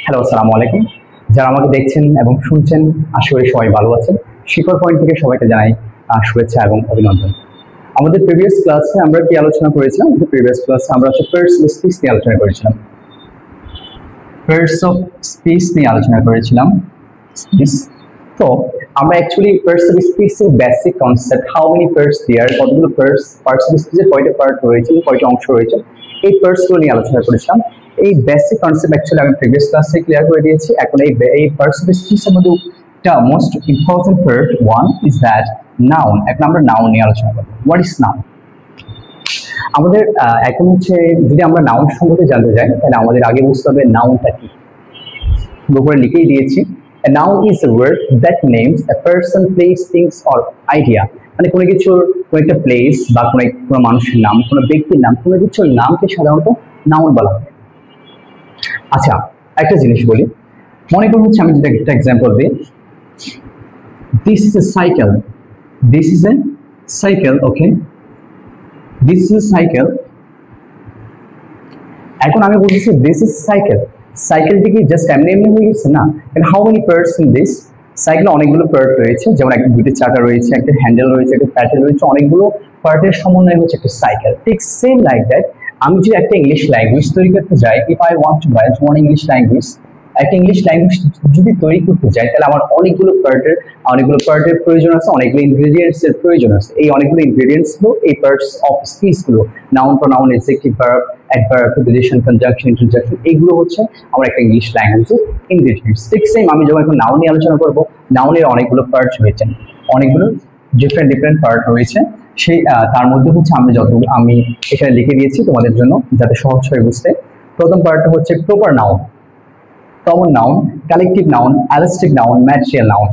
Hello, আসসালামু আলাইকুম। যারা আমাকে দেখছেন এবং শুনছেন, আশা করি সবাই ভালো আছেন। শিকড় পয়েন্ট থেকে সবাইকে জানাই শুভেচ্ছা এবং অভিনন্দন। আমাদের প্রিভিয়াস ক্লাসে আমরা কি আলোচনা করেছিলাম? প্রিভিয়াস ক্লাসে আমরা পেয়ার্স অফ স্পিচ নিয়ে আলোচনা করেছিলাম। পেয়ার্স অফ স্পিচ নিয়ে আলোচনা করেছিলাম। স্পিচ। তো আমরা অ্যাকচুয়ালি পেয়ার্স অফ স্পিচের basic concept, how many parts there, কতগুলো পার্টস অফ স্পিচের কয়টা পার্ট রয়েছে, কয়টা অংশ রয়েছে, এই পার্টসগুলো নিয়ে আলোচনা করেছিলাম। এই বেসিক কনসেপ্ট অ্যাকচুয়ালি আমি প্রিভিয়াস ক্লাসে ক্লিয়ার করে দিয়েছি। এখন এই পার্টস অফ স্পিচের মধ্যে একটা most important part one is that noun. এখন আমরা নাউন নিয়ে আলোচনা করবো। What is noun? আমাদের এখন হচ্ছে যদি আমরা নাউন সম্পর্কে জানতে চাই, তাহলে আমাদের আগে বুঝতে হবে নাউনটা কি। উপরে লিখেই দিয়েছি, a noun is a word that names a person, place, things or idea। মানে কোনো কিছুর কোনো একটা প্লেস বা কোনো মানুষের নাম, কোনো ব্যক্তির নাম, কোনো কিছুর নামকে সাধারণত নাউন বলা হয়। আচ্ছা, একটা জিনিস বলি, মনে করুন হচ্ছে আমি যদি একটা এক্সাম্পল দিই, this is a cycle, this is a cycle, okay, this is a cycle. এখন আমি বলতেছি দিস ইজ সাইকেল, সাইকেলটি কি জাস্ট এমনি এমনি হয়ে গেছে না। And how many parts in this cycle? অনেকগুলো পার্ট রয়েছে, যেমন একটা দুটি চাকা রয়েছে, একটা হ্যান্ডেল রয়েছে, একটা প্যাডেল রয়েছে, অনেকগুলো পার্টের সমন্বয় হচ্ছে একটা সাইকেল। ঠিক সেম লাইক দ্যাট, আমি যদি একটা ইংলিশ ল্যাঙ্গুয়েজ তৈরি করতে যাই, if I want to right one English language, একটা ইংলিশ ল্যাঙ্গুয়েজ যদি তৈরি করতে যাই, তাহলে আমার অনেকগুলো পার্টের প্রয়োজন আছে, অনেকগুলো ইনগ্রেডিয়েন্টস এর প্রয়োজন আছে। এই অনেকগুলো ইনগ্রেডিয়েন্টস গুলো এই পার্টস অফ স্পিচ গুলো, noun, pronoun, adjective, verb, adverb, preposition, conjunction, interjection, এইগুলো হচ্ছে আমার একটা ইংলিশ ল্যাঙ্গুয়েজের ইনগ্রেডিয়েন্টস। ঠিক সেম আমি যখন এখন নাউন নিয়ে আলোচনা করবো, নাউনের অনেকগুলো পার্টস রয়েছে, অনেকগুলো ডিফারেন্ট পার্ট রয়েছে। সেই তার মধ্যে হচ্ছে আমি এখানে লিখে দিয়েছি তোমাদের জন্য যাতে সহজ হয়ে বুঝতে। প্রথম পার্টটা হচ্ছে proper noun, common noun, collective noun, abstract noun, material noun.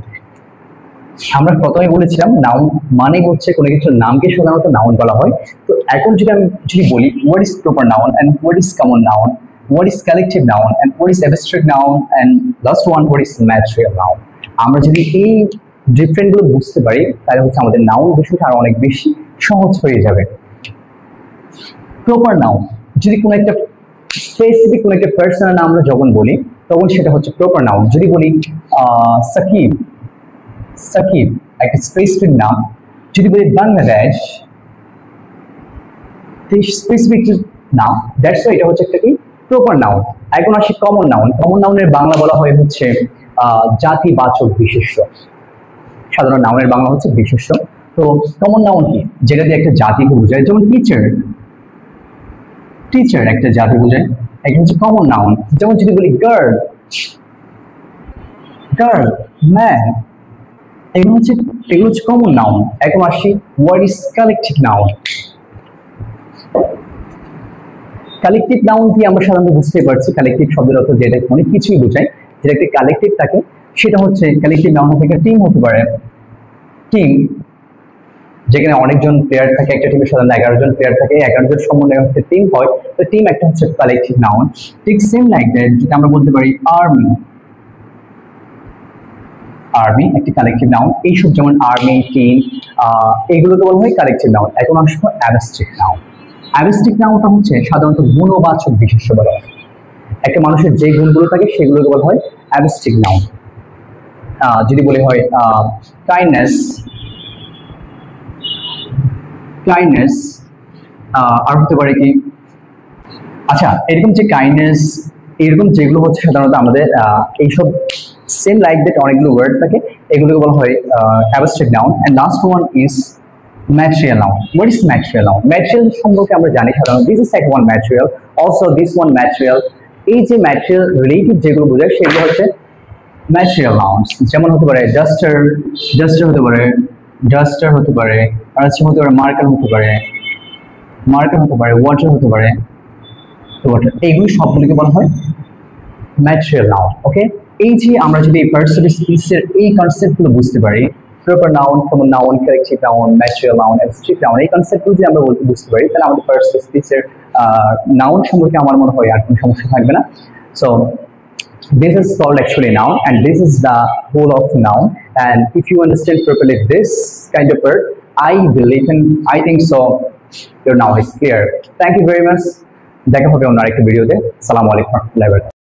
আমরা প্রথমে বলেছিলাম নাউন মানে হচ্ছে কোনো কিছুর নামকে সাধারণত নাউন বলা হয়। তো এখন যদি বলি what is proper noun and what is common noun, what is collective noun and what is abstract noun and last one what is material noun. আমরা যদি এই ডিফারেন্ট গুলো বুঝতে পারি, তাহলে হচ্ছে আমাদের নাউন বিষয়টা আরো অনেক বেশি সহজ হয়ে যাবে। প্রপার নাউন, যদি কোনো একটা স্পেসিফিক কোনো একটা পার্সনের নাম আমরা যখন বলি, তখন সেটা হচ্ছে প্রপার নাউন। যদি বলি সাকিব, সাকিব একটা স্পেসিফিক নাম। যদি বলি বাংলাদেশ, স্পেসিফিক নাম, দ্যাটস ওয়াই এটা হচ্ছে একটা কি প্রপার নাউন। এখন আসি কমন নাউন। কমন নাউনের বাংলা বলা হয় হচ্ছে জাতিবাচক বিশেষ্য। সাধারণ নাউনের বাংলা হচ্ছে বিশেষ্য। তো কমন নাউন কি? যেটা দিয়ে একটা জাতিকে বোঝায়, যেমন টিচার, টিচার একটা জাতি বোঝায়, একটা হচ্ছে কমন নাউন। যেমন যদি বলি গার্ল, গার্ল, ম্যান, এগুলো হচ্ছে কমন নাউন। এখন আসি what is collective noun. Collective noun দিয়ে আমরা সাধারণত বুঝতে পারছি কালেকটিভ শব্দের অর্থ যেটা অনেক কিছুই বোঝায়, যেটা একটা কালেকটিভ থাকে, সেটা হচ্ছে কালেকটিভ নাউন থেকে টিম হতে পারে। টিম যেখানে অনেকজন প্লেয়ার থাকে, একটা টিমে সাধারণত 11 জন প্লেয়ার থাকে, 11 জন সমন্বয়ে একটা টিম হয়, তো টিম একটা হচ্ছে কালেকটিভ নাউন। ঠিক সেম লাইক দ্যাট যেটা আমরা বলতে পারি আর্মি, আর্মি একটা কালেকটিভ নাউন। এইসব যেমন আর্মি, টিম, এগুলোকে বলা হয় কালেকটিভ নাউন। এখন আসবো অ্যাবস্ট্রাক্ট নাউন। অ্যাবস্ট্রাক্ট নাউনটা হচ্ছে সাধারণত গুণবাচক বিশেষ্য বলা হয়। একটা মানুষের যে গুণগুলো থাকে সেগুলোকে বলা হয় অ্যাবস্ট্রাক্ট নাউন। যদি বলে হয় কাইন্ডনেস, কাইন্ডনেস, আর হতে পারে কি, আচ্ছা এরকম যে কাইন্ডনেস, এরকম যেগুলো হচ্ছে সাধারণত আমাদের এইসব সেম লাইক দ্যাট অনেকগুলো ওয়ার্ড থাকে, এগুলোকে বলা হয় abstract noun. And last one is material noun. What is material noun? Material সম্পর্কে আমরা জানি সাধারণত this is like one material, also this one material. এই যে ম্যাটেরিয়াল রিলেটিভ যেগুলো বোঝায় সেগুলো হচ্ছে ম্যাটেরিয়াল নাউন্স। যেমন হতে পারে ডাস্টার, ডাস্টার হতে পারে, ডাস্টার হতে পারে, আর হতে পারে মার্কার হতে পারে, মার্কার হতে পারে, ওয়াটার হতে পারে, ওয়াটার। এইগুলো সবগুলোকে বলা হয় ম্যাটেরিয়াল নাউন। ওকে, এই যে আমরা যদি পার্টস অফ স্পিচের এই কনসেপ্টগুলো বুঝতে পারি, proper noun, common noun, collective noun, material noun, abstract noun, এই কনসেপ্টগুলো যদি আমরা বুঝতে পারি, তাহলে আমাদের পার্টস অফ স্পিচের নাউন সম্পর্কে আমার মনে হয় আর কোনো সমস্যা থাকবে না। So this is called actually noun, and this is the whole of noun. And if you understand properly this kind of word, I think so your now is clear. Thank you very much. দেখা হবে অন্য আরেকটা ভিডিওতে। আসসালামু আলাইকুম।